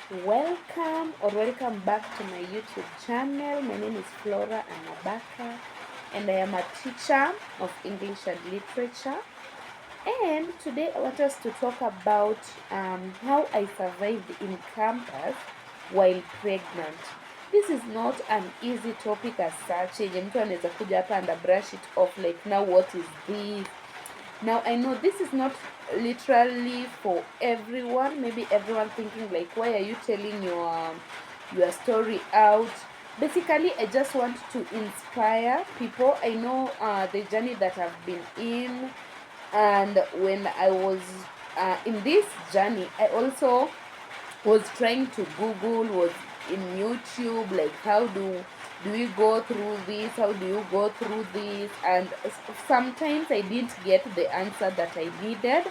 Welcome back to my YouTube channel. My name is Flora Anabaka, and I am a teacher of English and literature. And today I want us to talk about how I survived in campus while pregnant. This is not an easy topic as such. Yenye mtu anaweza kuja hapa and brush it off like, now what is this? Now I know this is not literally for everyone. Maybe everyone thinking like, why are you telling your story out? Basically, I just want to inspire people. I know the journey that I've been in, and when I was in this journey, I also was trying to Google, was in YouTube, like how do you go through this? How do you go through this? And sometimes I didn't get the answer that I needed.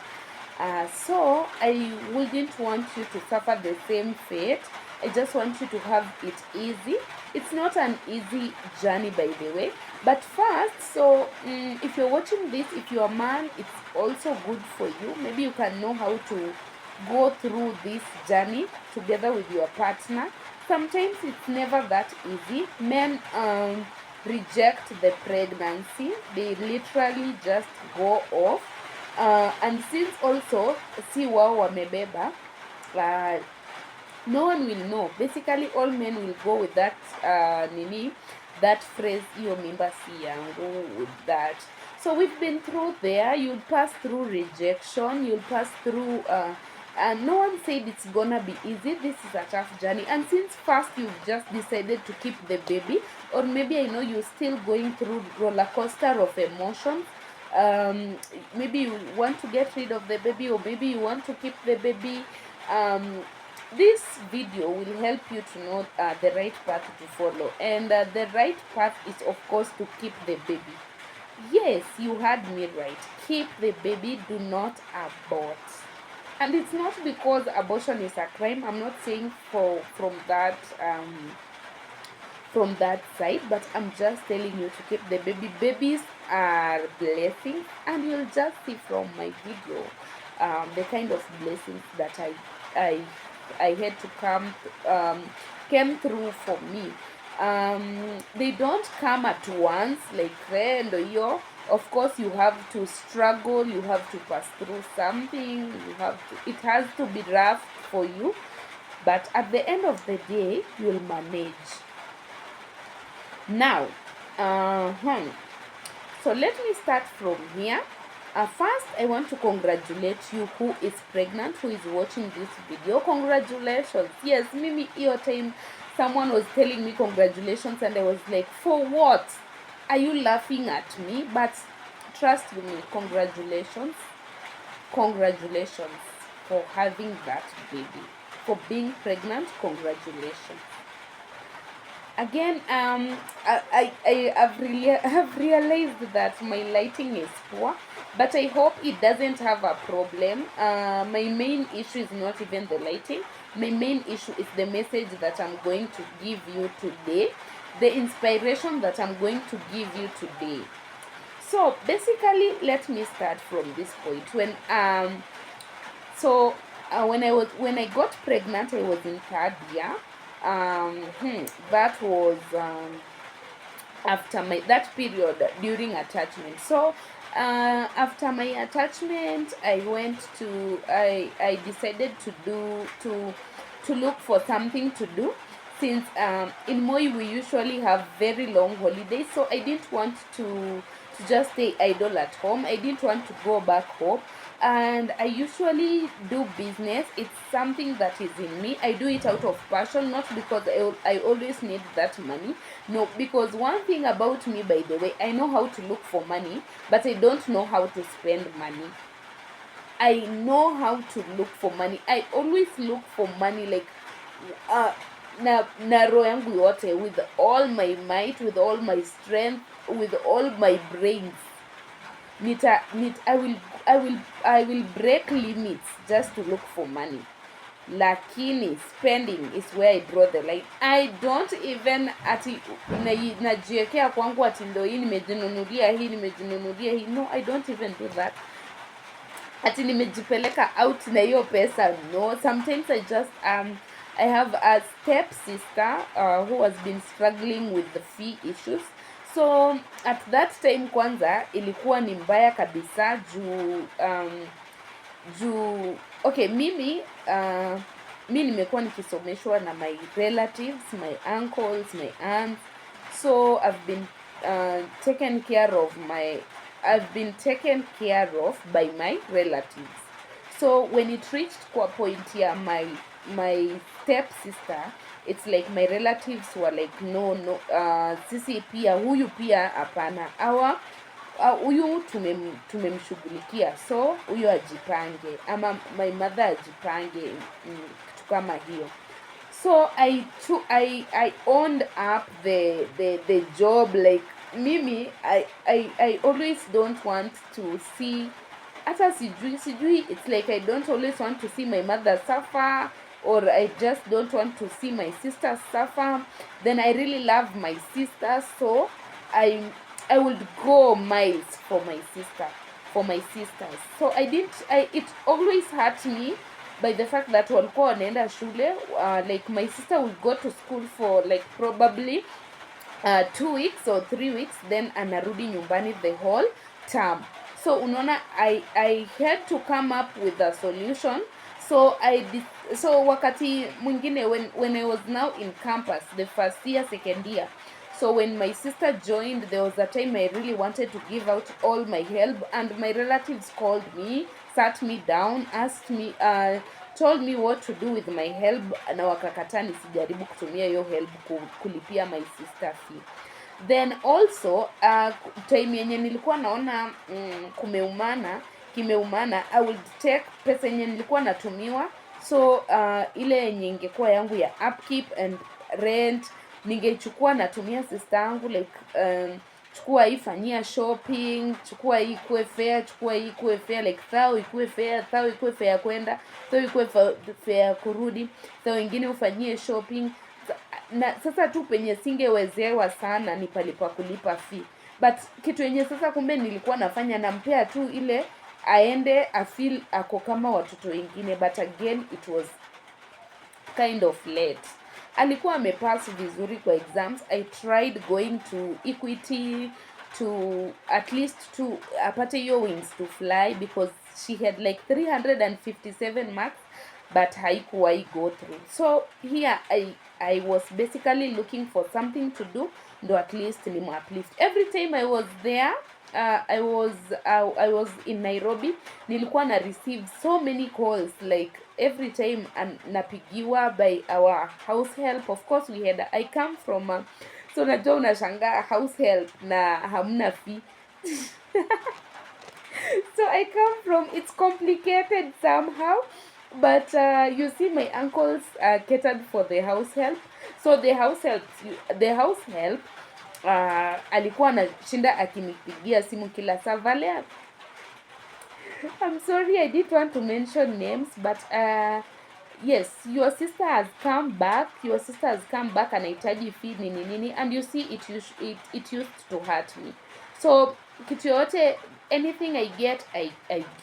So I wouldn't want you to suffer the same fate. I just want you to have it easy. It's not an easy journey, by the way. But first, if you're watching this, if you're a man, it's also good for you. Maybe you can know how to go through this journey together with your partner. Sometimes it's never that easy. Men reject the pregnancy, they literally just go off. And since also si wao wamebeba, no one will know. Basically all men will go with that that phrase, hiyo mimba si yangu, with that. So we've been through there. You'll pass through rejection, you'll pass through and no one said it's gonna be easy. This is a tough journey, and since first you've just decided to keep the baby, or maybe I know you're still going through roller coaster of emotions. Maybe you want to get rid of the baby, or maybe you want to keep the baby. This video will help you to know the right path to follow, and the right path is of course to keep the baby. Yes, you heard me right. Keep the baby, do not abort. And it's not because abortion is a crime. I'm not saying from that side, but I'm just telling you to keep the baby. Babies are blessings, and you'll just see from my video the kind of blessings that I had to came through for me. They don't come at once like yo. Of course you have to struggle, you have to pass through something, it has to be rough for you, but at the end of the day you'll manage. Now so let me start from here. First, I want to congratulate you who is pregnant, who is watching this video. Congratulations. Yes, Mimi, your time someone was telling me congratulations, and I was like, for what? Are you laughing at me? But trust me, congratulations. Congratulations for having that baby. For being pregnant, congratulations. Again, have realized that my lighting is poor, but I hope it doesn't have a problem. My main issue is not even the lighting. My main issue is the message that I'm going to give you today, the inspiration that I'm going to give you today. So basically, let me start from this point. When I got pregnant, I was in third year. That was after that period during attachment. So after my attachment, I decided to look for something to do, since in Moi we usually have very long holidays. So I didn't want to just stay idle at home. I didn't want to go back home, and I usually do business. It's something that is in me. I do it out of passion, not because I always need that money. No, because one thing about me, by the way, I know how to look for money, but I don't know how to spend money. I know how to look for money. I always look for money, like na roho yangu yote, with all my might, with all my strength, with all my brains. I will break limits just to look for money. Lakini spending is where I draw the line. I don't even najiwekea kwangu ati ndo hii nimejinunulia hii. No, I don't even do that. Ati nimejipeleka out na hiyo pesa. No, sometimes I just I have a step sister who has been struggling with the fee issues. So at that time kwanza ilikuwa ni mbaya kabisa juu okay, mi nimekuwa nikisomeshwa na my relatives, my uncles, my aunts. So I've been taken care of by my relatives. So when it reached kwa point ya my step sister, it's like my relatives were like no, sisi pia huyu pia hapana, huyu tumemshughulikia, so huyu ajipange, ama my mother ajipange, kitu kama hiyo. So I owned up the job. Like mimi, I always don't want to see, hata sijui, it's like I don't always want to see my mother suffer, or I just don't want to see my sisters suffer. Then I really love my sisters, so I would go miles for my sisters. So it always hurt me by the fact that walikuwa wanaenda shule, like my sister would go to school for like probably 2 weeks or 3 weeks, then anarudi nyumbani the whole term. So unaona, I had to come up with a solution. So wakati mwingine when I was now in campus, the first year, second year, so when my sister joined, there was a time I really wanted to give out all my help, and my relatives called me, sat me down, asked me, told me what to do with my help, na wakakataa nisijaribu kutumia hiyo help kulipia my sister fee. Then also time yenye nilikuwa naona kimeumana, I would take pesa yenye nilikuwa natumiwa, so ile yenye ingekuwa yangu ya upkeep and rent ningechukua natumia sister yangu, like chukua hii, fanyia shopping, chukua hii ikue fair, chukua hii ikue fair, like thao ikue fair, thao ikue fair kwenda, thao ikue fair kurudi, thao ingine ufanyie shopping. Na sasa tu penye singewezewa sana ni palipa kulipa fee, but kitu yenye sasa kumbe nilikuwa nafanya, nampea tu ile aende afeel ako kama watoto wengine, but again it was kind of late. Alikuwa amepass vizuri kwa exams. I tried going to Equity to at least to apate hiyo wings to fly, because she had like 357 marks, but haikuwahi go through. So here I was basically looking for something to do, ndo at least ni uplift. Every time I was there, I was in Nairobi, nilikuwa na receive so many calls, like every time napigiwa by our house help. Of course I come from so najua unashangaa house help na hamna fee. So I come from, it's complicated somehow, but you see, my uncles catered for the house help. So the house help alikuwa anashinda akinipigia simu kila saa, Valer, I'm sorry, I didn't want to mention names, but yes, your sister has come back, anahitaji fee nini, and you see it used to hurt me. So kitu yote, anything I get, I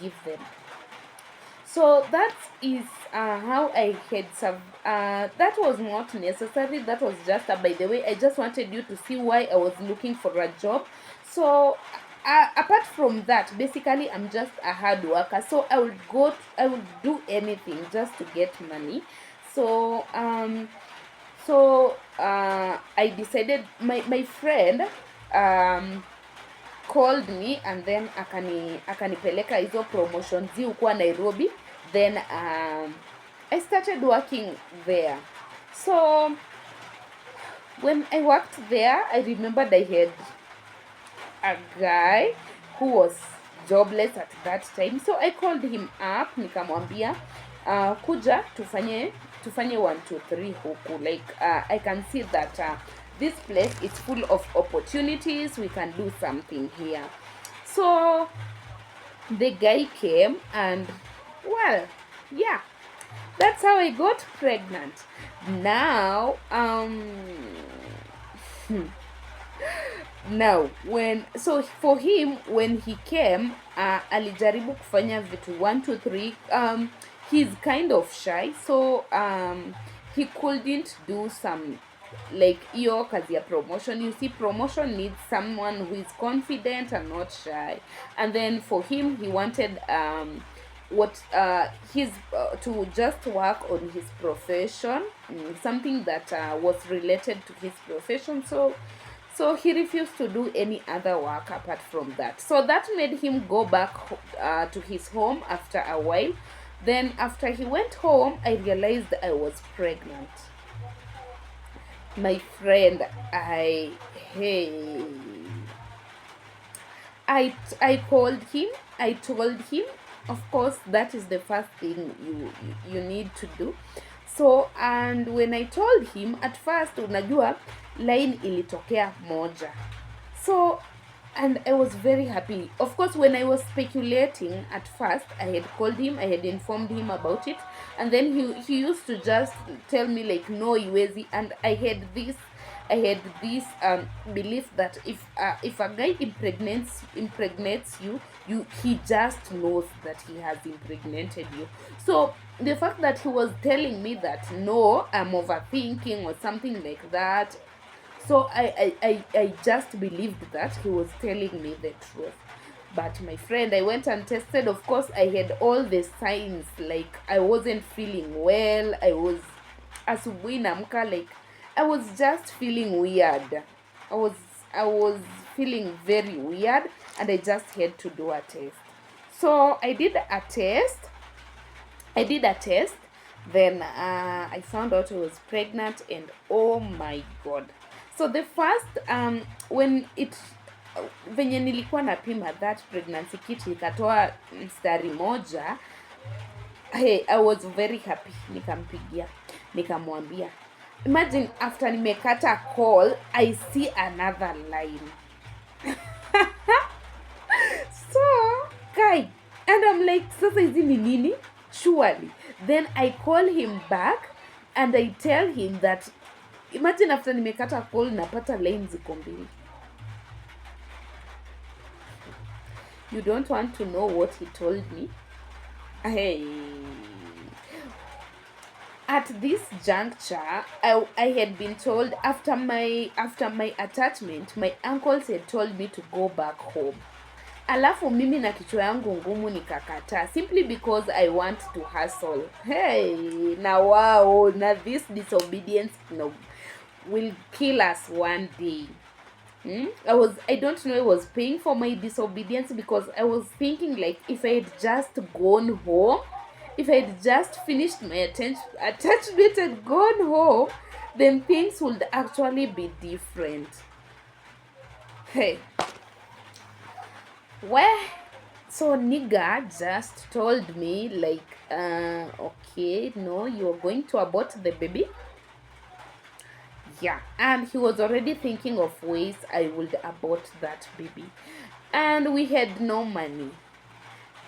give them. So that is how I had that was not necessary, that was just by the way, I just wanted you to see why I was looking for a job. So apart from that, basically I'm just a hard worker, so I would do anything just to get money. So I decided, my friend called me, and then akanipeleka hizo promotions huko Nairobi. Then I started working there. So when I worked there, I remembered I had a guy who was jobless at that time. So I called him up, nikamwambia kuja tufanye 1 2 3 huku, like I can see that this place is full of opportunities, we can do something here. So the guy came, and well, yeah, that's how I got pregnant. Now now for him, when he came, alijaribu kufanya vitu 1 2 3. He's kind of shy, so he couldn't do some like hiyo kazi ya promotion. You see, promotion needs someone who is confident and not shy. And then for him, he wanted what his to just work on his profession, something that was related to his profession. So he refused to do any other work apart from that. So that made him go back to his home after a while. Then after he went home, I realized I was pregnant. My friend, hey, I called him. I told him, of course, that is the first thing you need to do. So and when I told him, at first, unajua line ilitokea moja. So and I was very happy. Of course, when I was speculating at first, I had called him, I had informed him about it, and then he used to just tell me like, no, Iwezi. And I had this belief that if a guy impregnates you, he just knows that he has impregnated you. So the fact that he was telling me that no, I'm overthinking or something like that, so I just believed that he was telling me the truth. But my friend, I went and tested. Of course, I had all the signs, like I wasn't feeling well. I was asubuhi naamka, like I was just feeling weird. I was I was feeling very weird, and I just had to do a test. So I did a test. Then I found out I was pregnant, and oh my god. So the first when it venye nilikuwa napima that pregnancy kit ikatoa mstari moja, hey, I was very happy. Nikampigia, nikamwambia. Imagine after nimekata call, I see another line. So, guy, and I'm like, sasa hizi ni nini? Surely. Then I call him back and I tell him that, imagine after nimekata call napata line ziko mbili. You don't want to know what he told me? Hey. At this juncture, I had been told after my attachment, my uncles had told me to go back home. Alafu mimi na kichwa yangu ngumu nikakataa simply because I want to hustle. Hey, na wow, na this disobedience will kill us one day. I don't know, I was paying for my disobedience because I was thinking like if I had just gone home, if I had just finished my attachment and gone home, then things would actually be different. Hey. Well, so nigga just told me like, okay, no, you're going to abort the baby. Yeah, and he was already thinking of ways I would abort that baby. And we had no money.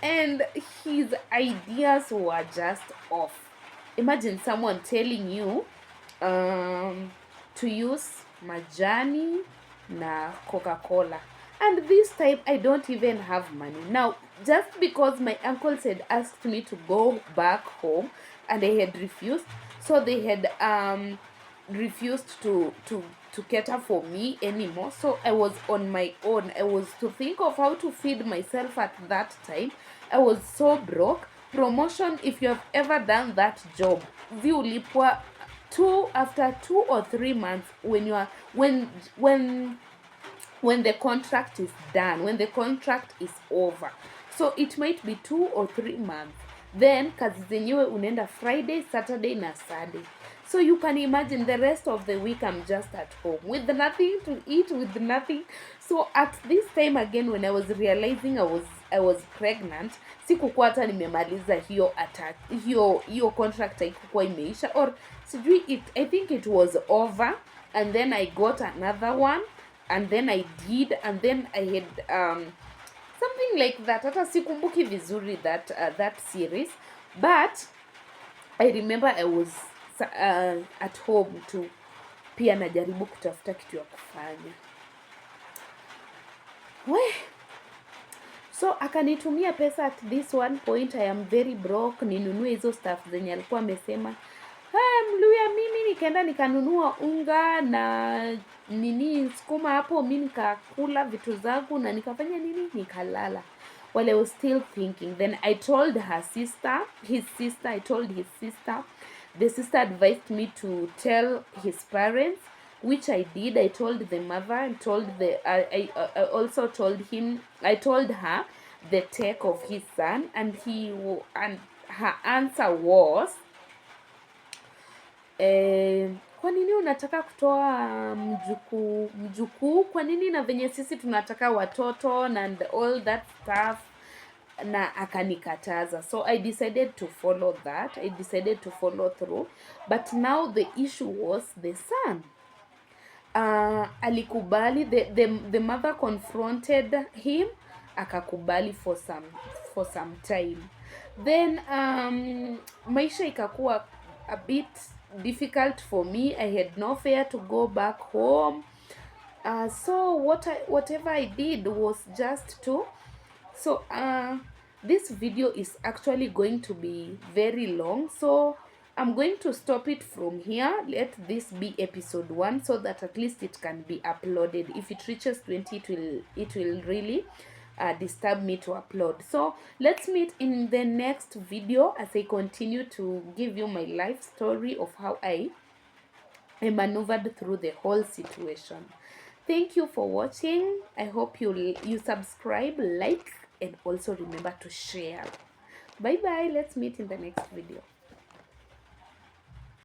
And his ideas were just off. Imagine someone telling you to use majani na Coca-Cola. And this time I don't even have money. Now, just because my uncles had asked me to go back home and I had refused, so they had refused to cater for me anymore. So I was on my own. I was to think of how to feed myself at that time. I was so broke. Promotion, if you have ever done that job, ziulipwa after 2 or 3 months when you are when the contract is done, when the contract is over. So it might be 2 or 3 months. Then kazi zenyewe unaenda Friday, Saturday na Sunday. So you can imagine the rest of the week I'm just at home with nothing to eat, with nothing. So at this time again, when I was realizing I was pregnant, sikukuwa hata nimemaliza hiyo contract haikukuwa imeisha, or sijui I think it was over, and then I got another one, and then I did, and then I had something like that. Hata sikumbuki vizuri that series, but I remember I was at home tu, pia najaribu kutafuta kitu ya kufanya. So akanitumia pesa at this one point. I am very broke, ninunue hizo stuff zenye alikuwa amesema. Mluya mimi nikaenda nikanunua unga na nini sukuma hapo, mimi nikakula vitu zangu na nikafanya nini, nikalala. While I was still thinking, then I told I told his sister. The sister advised me to tell his parents, which I did. I told the mother and I also told her the take of his son, and her answer was, kwa nini unataka kutoa mjukuu? Kwa nini, na venye sisi tunataka watoto and all that stuff? Na akanikataza. So I decided to follow that. I decided to follow through. But now the issue was the son. Alikubali. The mother confronted him. Akakubali for some time. Then maisha ikakuwa a bit difficult for me. I had no fare to go back home. So whatever I did was just to... So this video is actually going to be very long, so I'm going to stop it from here. Let this be episode 1 so that at least it can be uploaded. If it reaches 20, it will really disturb me to upload. So let's meet in the next video as I continue to give you my life story of how I maneuvered through the whole situation. Thank you for watching. I hope you subscribe, like, and also remember to share. Bye bye. Let's meet in the next video.